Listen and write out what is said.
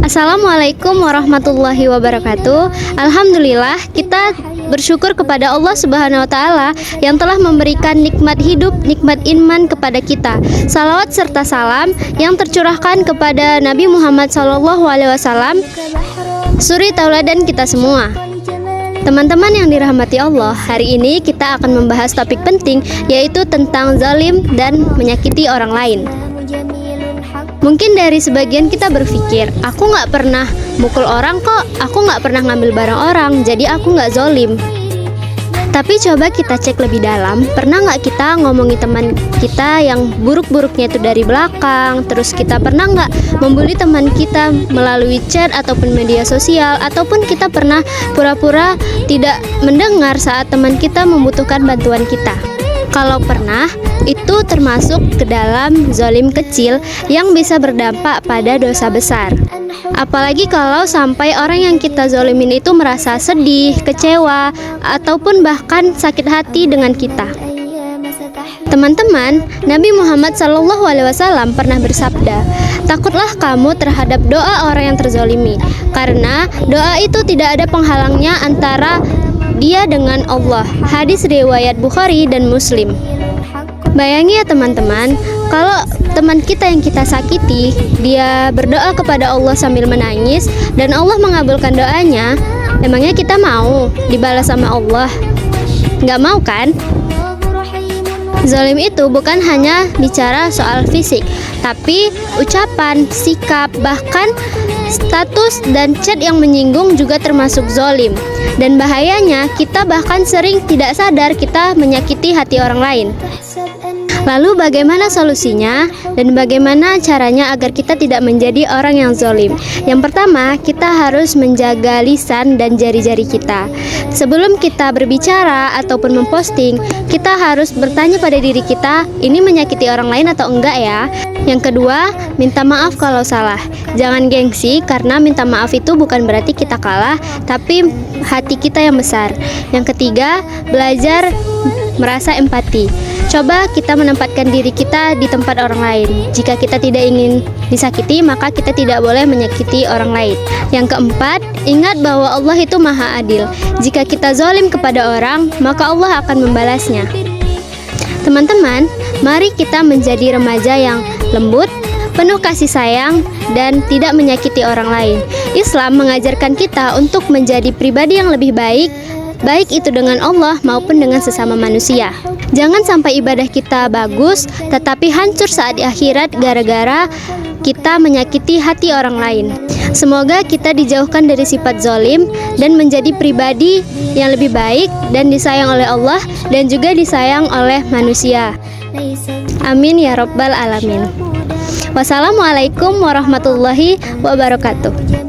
Assalamualaikum warahmatullahi wabarakatuh. Alhamdulillah, kita bersyukur kepada Allah Subhanahu wa Ta'ala yang telah memberikan nikmat hidup, nikmat iman kepada kita. Salawat serta salam yang tercurahkan kepada Nabi Muhammad SAW, suri tauladan kita semua. Teman-teman yang dirahmati Allah, hari ini kita akan membahas topik penting, yaitu tentang zalim dan menyakiti orang lain. Mungkin dari sebagian kita berpikir, aku nggak pernah mukul orang kok, aku nggak pernah ngambil barang orang, jadi aku nggak zolim. Tapi coba kita cek lebih dalam, pernah nggak kita ngomongin teman kita yang buruk-buruknya itu dari belakang, terus kita pernah nggak membuli teman kita melalui chat ataupun media sosial, ataupun kita pernah pura-pura tidak mendengar saat teman kita membutuhkan bantuan kita. Kalau pernah, itu termasuk ke dalam zalim kecil yang bisa berdampak pada dosa besar. Apalagi kalau sampai orang yang kita zalimin itu merasa sedih, kecewa, ataupun bahkan sakit hati dengan kita. Teman-teman, Nabi Muhammad SAW pernah bersabda, takutlah kamu terhadap doa orang yang terzalimi, karena doa itu tidak ada penghalangnya antara dia dengan Allah. Hadis riwayat Bukhari dan Muslim. Bayangi ya teman-teman, kalau teman kita yang kita sakiti, dia berdoa kepada Allah sambil menangis dan Allah mengabulkan doanya, emangnya kita mau dibalas sama Allah? Nggak mau kan? Zalim itu bukan hanya bicara soal fisik, tapi ucapan, sikap, bahkan status dan chat yang menyinggung juga termasuk zalim. Dan bahayanya, kita bahkan sering tidak sadar kita menyakiti hati orang lain. Lalu bagaimana solusinya dan bagaimana caranya agar kita tidak menjadi orang yang zalim? Yang pertama, kita harus menjaga lisan dan jari-jari kita. Sebelum kita berbicara ataupun memposting, kita harus bertanya pada diri kita, ini menyakiti orang lain atau enggak ya? Yang kedua, minta maaf kalau salah. Jangan gengsi, karena minta maaf itu bukan berarti kita kalah, tapi hati kita yang besar. Yang ketiga, belajar merasa empati. Coba kita menempatkan diri kita di tempat orang lain. Jika kita tidak ingin disakiti, maka kita tidak boleh menyakiti orang lain. Yang keempat, ingat bahwa Allah itu maha adil. Jika kita zalim kepada orang, maka Allah akan membalasnya. Teman-teman, mari kita menjadi remaja yang lembut, penuh kasih sayang, dan tidak menyakiti orang lain. Islam mengajarkan kita untuk menjadi pribadi yang lebih baik, baik itu dengan Allah maupun dengan sesama manusia. Jangan sampai ibadah kita bagus, tetapi hancur saat di akhirat gara-gara kita menyakiti hati orang lain. Semoga kita dijauhkan dari sifat zalim dan menjadi pribadi yang lebih baik dan disayang oleh Allah dan juga disayang oleh manusia. Amin ya Rabbal Alamin. Wassalamualaikum warahmatullahi wabarakatuh.